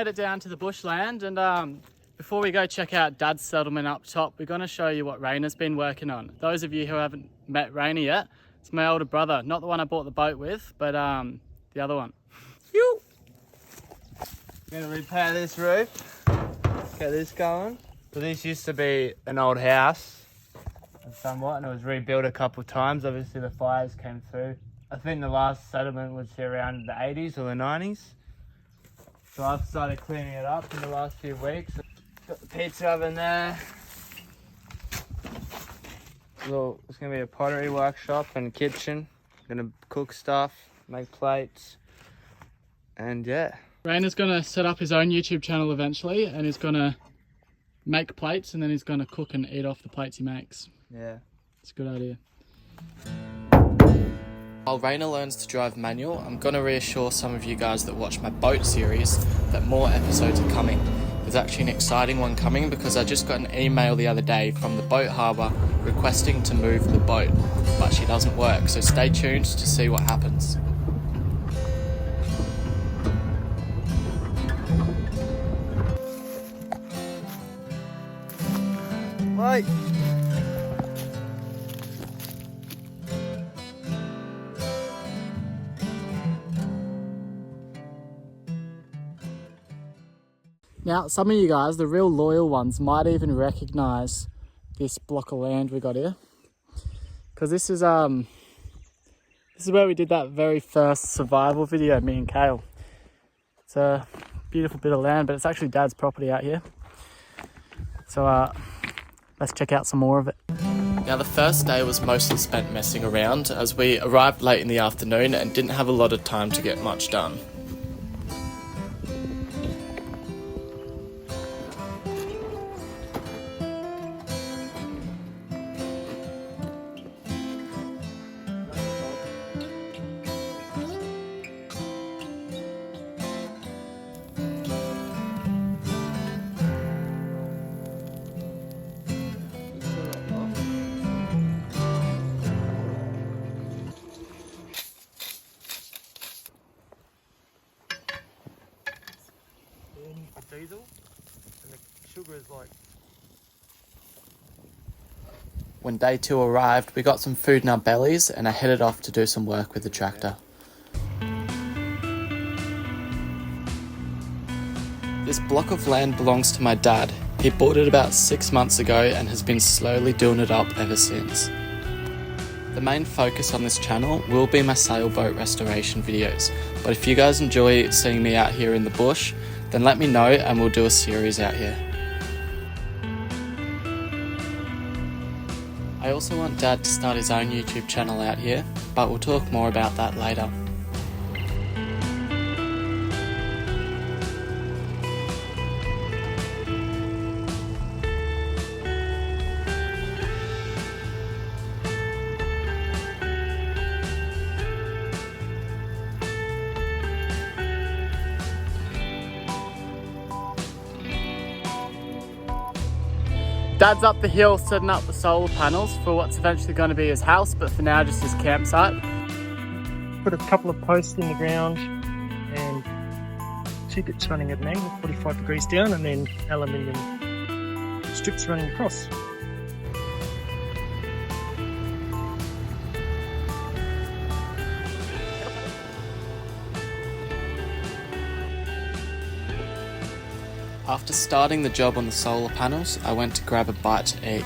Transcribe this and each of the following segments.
made it down to the bushland, and before we go check out Dad's settlement up top, we're going to show you what Raina's been working on. Those of you who haven't met Raina yet, it's my older brother, not the one I bought the boat with, but the other one. Phew. I'm gonna repair this roof, get this going. So this used to be an old house, somewhat, and it was rebuilt a couple of times. Obviously the fires came through. I think the last settlement was here around the 80s or the 90s. So I've started cleaning it up in the last few weeks. Got the pizza oven there. It's gonna be a pottery workshop and kitchen. Gonna cook stuff, make plates, and yeah. Raina's going to set up his own YouTube channel eventually, and he's going to make plates, and then he's going to cook and eat off the plates he makes. Yeah. It's a good idea. While Raina learns to drive manual, I'm going to reassure some of you guys that watch my boat series that more episodes are coming. There's actually an exciting one coming because I just got an email the other day from the boat harbour requesting to move the boat, but she doesn't work, so stay tuned to see what happens. Right. Now, some of you guys, the real loyal ones, might even recognise this block of land we got here, because this is where we did that very first survival video, me and Kale. It's a beautiful bit of land, but it's actually Dad's property out here. So let's check out some more of it. Now the first day was mostly spent messing around as we arrived late in the afternoon and didn't have a lot of time to get much done. Diesel, and the sugar is like... When day 2 arrived, we got some food in our bellies and I headed off to do some work with the tractor. This block of land belongs to my dad. He bought it about 6 months ago and has been slowly doing it up ever since. The main focus on this channel will be my sailboat restoration videos, but if you guys enjoy seeing me out here in the bush, then let me know and we'll do a series out here. I also want Dad to start his own YouTube channel out here, but we'll talk more about that later. Dad's up the hill setting up the solar panels for what's eventually going to be his house, but for now just his campsite. Put a couple of posts in the ground and 2 bits running at an angle, 45 degrees down, and then aluminium strips running across. After starting the job on the solar panels, I went to grab a bite to eat.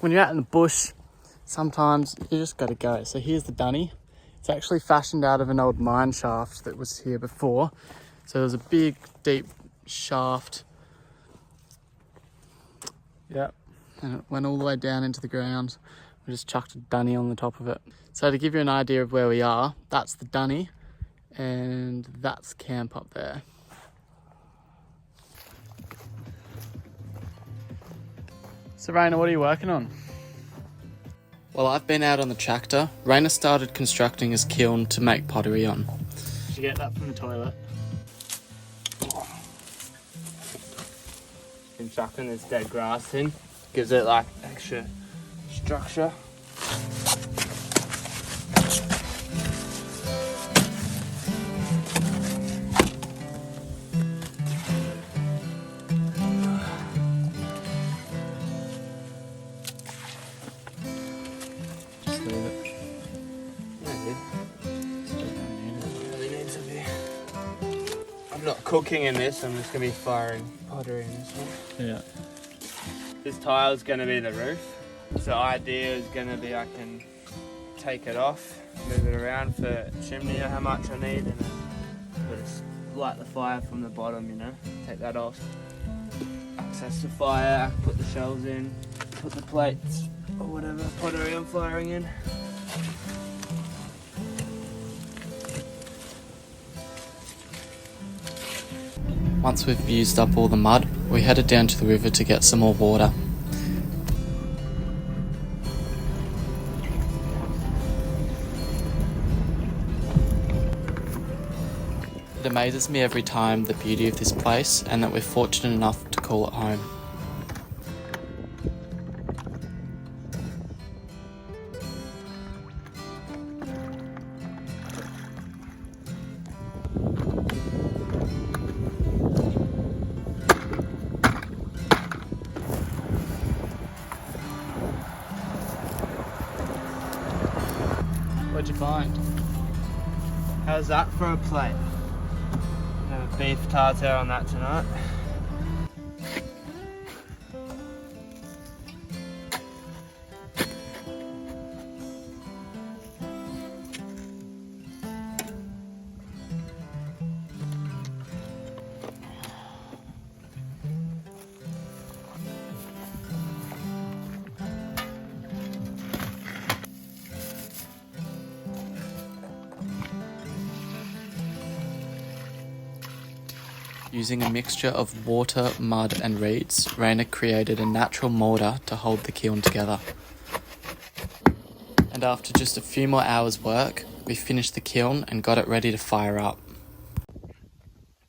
When you're out in the bush, sometimes you just gotta go. So here's the dunny. It's actually fashioned out of an old mine shaft that was here before. So there's a big, deep shaft. Yep, and it went all the way down into the ground. We just chucked a dunny on the top of it. So to give you an idea of where we are, that's the dunny, and that's camp up there. So Raina, what are you working on? While I've been out on the tractor, Raina started constructing his kiln to make pottery on. Did you get that from the toilet? Been chucking this dead grass in, gives it like extra structure. I'm not cooking in this, I'm just going to be firing pottery in this one. Yeah. This tile's going to be the roof. So idea is going to be I can take it off, move it around for chimney, how much I need, and then just light the fire from the bottom, you know, take that off. Access the fire, I can put the shelves in, put the plates or whatever pottery I'm firing in. Once we've used up all the mud, we headed down to the river to get some more water. It amazes me every time the beauty of this place and that we're fortunate enough to call it home. What'd you find? How's that for a plate? Have a beef tartare on that tonight. Using a mixture of water, mud and reeds, Raina created a natural mortar to hold the kiln together. And after just a few more hours work, we finished the kiln and got it ready to fire up.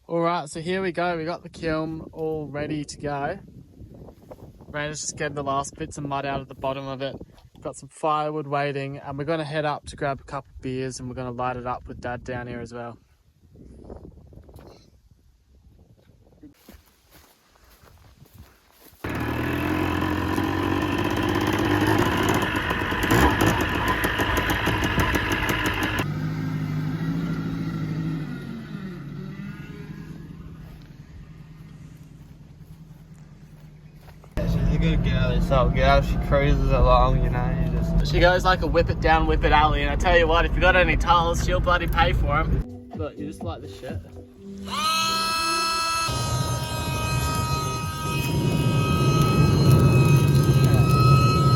Alright, so here we go. We got the kiln all ready to go. Raina's just getting the last bits of mud out of the bottom of it. Got some firewood waiting, and we're going to head up to grab a couple of beers, and we're going to light it up with Dad down here as well. She's a good girl, this old girl. She cruises along, you know. You just... She goes like a whip it down, whip it alley, and I tell you what, if you got any tiles, she'll bloody pay for them. But you just like the shit.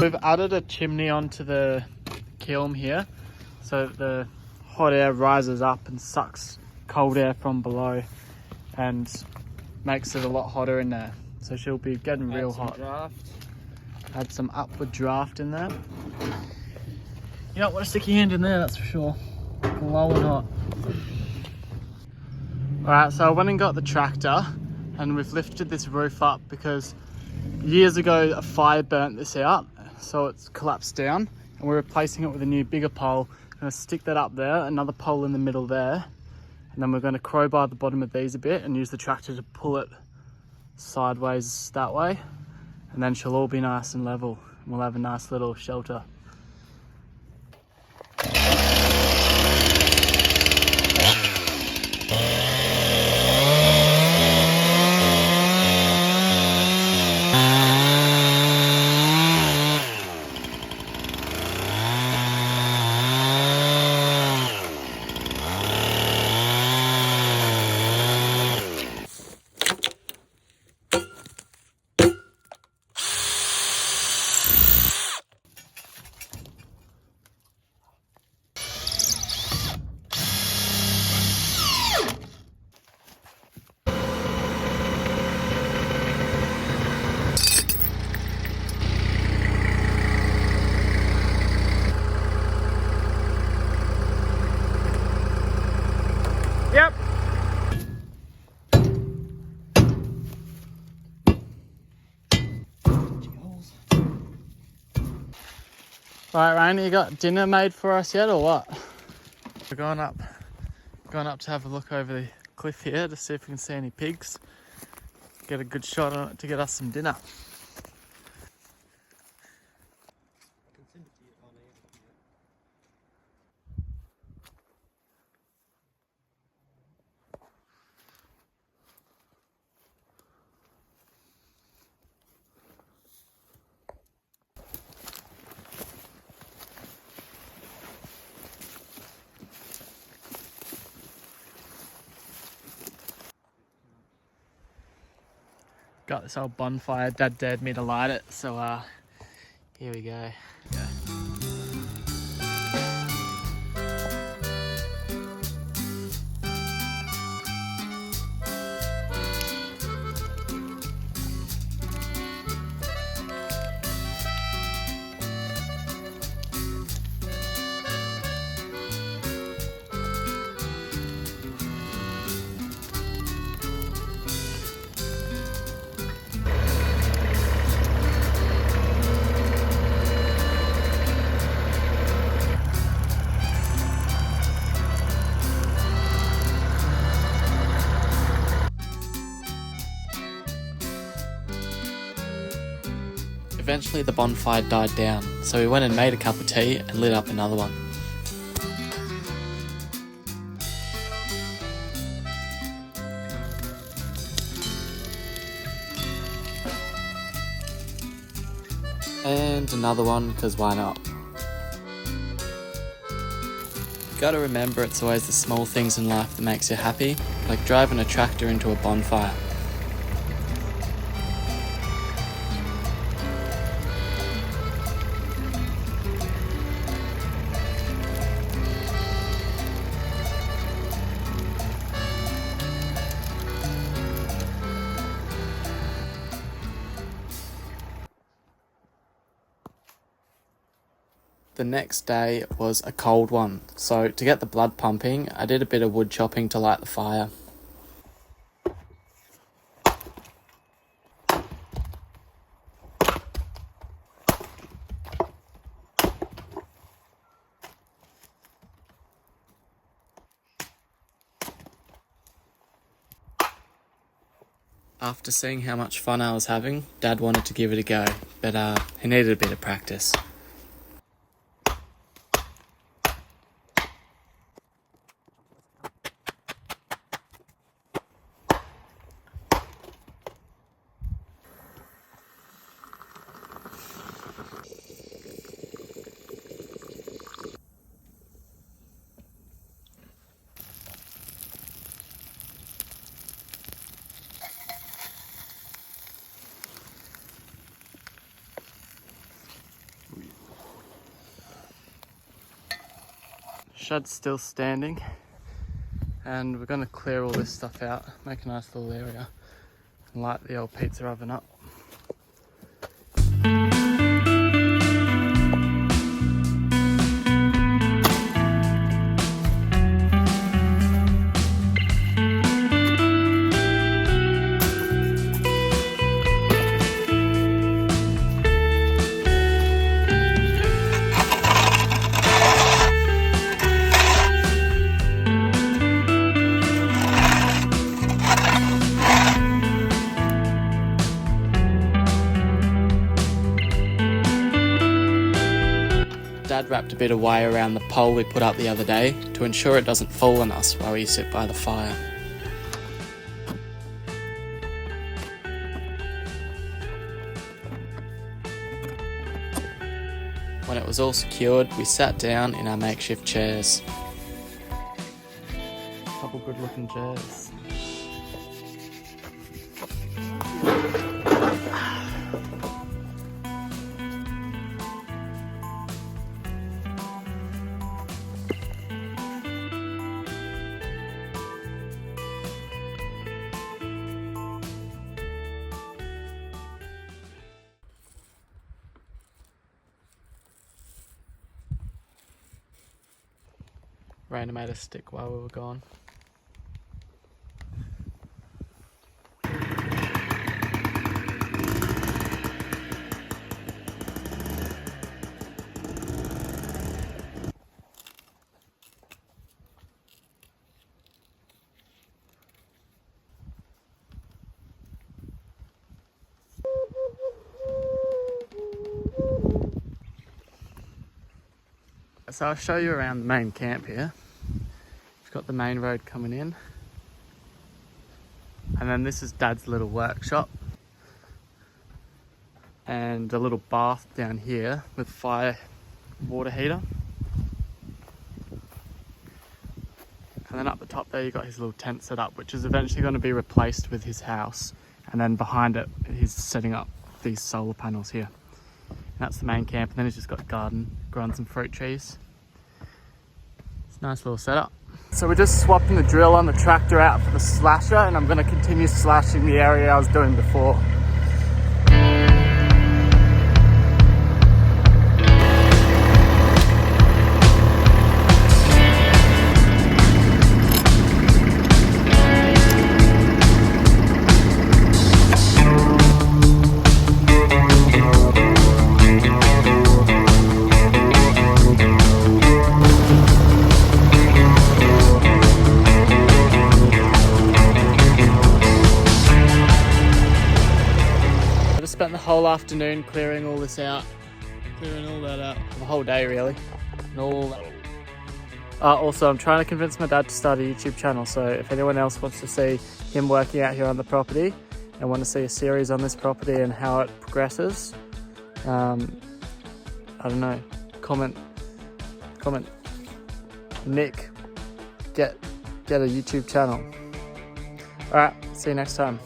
We've added a chimney onto the kiln here, so that the hot air rises up and sucks cold air from below and makes it a lot hotter in there. So she'll be getting real hot. Draft. Add some upward draft in there. You don't want to stick your hand in there, that's for sure. Low and hot. Alright, so I went and got the tractor and we've lifted this roof up because years ago a fire burnt this out, so it's collapsed down and we're replacing it with a new bigger pole. I'm going to stick that up there, another pole in the middle there, and then we're going to crowbar the bottom of these a bit and use the tractor to pull it sideways that way, and then she'll all be nice and level and we'll have a nice little shelter. Yep. Right, Raina, you got dinner made for us yet or what? We're going up to have a look over the cliff here to see if we can see any pigs. Get a good shot on it to get us some dinner. got this old bonfire. Dad dared me to light it, so here we go. Eventually the bonfire died down, so we went and made a cup of tea and lit up another one. And another one, because why not? Gotta remember it's always the small things in life that makes you happy, like driving a tractor into a bonfire. The next day was a cold one, so to get the blood pumping, I did a bit of wood chopping to light the fire. After seeing how much fun I was having, Dad wanted to give it a go, but he needed a bit of practice. Shed's still standing, and we're going to clear all this stuff out, make a nice little area, and light the old pizza oven up. Dad wrapped a bit of wire around the pole we put up the other day to ensure it doesn't fall on us while we sit by the fire. When it was all secured, we sat down in our makeshift chairs. Couple good looking chairs. Raina made a stick while we were gone. So I'll show you around the main camp here. We've got the main road coming in. And then this is Dad's little workshop. And a little bath down here with fire water heater. And then up the top there you've got his little tent set up, which is eventually going to be replaced with his house And then behind it, he's setting up these solar panels here. And that's the main camp. And then he's just got a garden, grown some fruit trees. It's a nice little setup. So we're just swapping the drill on the tractor out for the slasher, and I'm gonna continue slashing the area I was doing before. Spent the whole afternoon clearing all this out, clearing all that out, the whole day really, and all that. Also, I'm trying to convince my dad to start a YouTube channel, so if anyone else wants to see him working out here on the property and want to see a series on this property and how it progresses, I don't know, comment, Nick, get a YouTube channel. Alright, see you next time.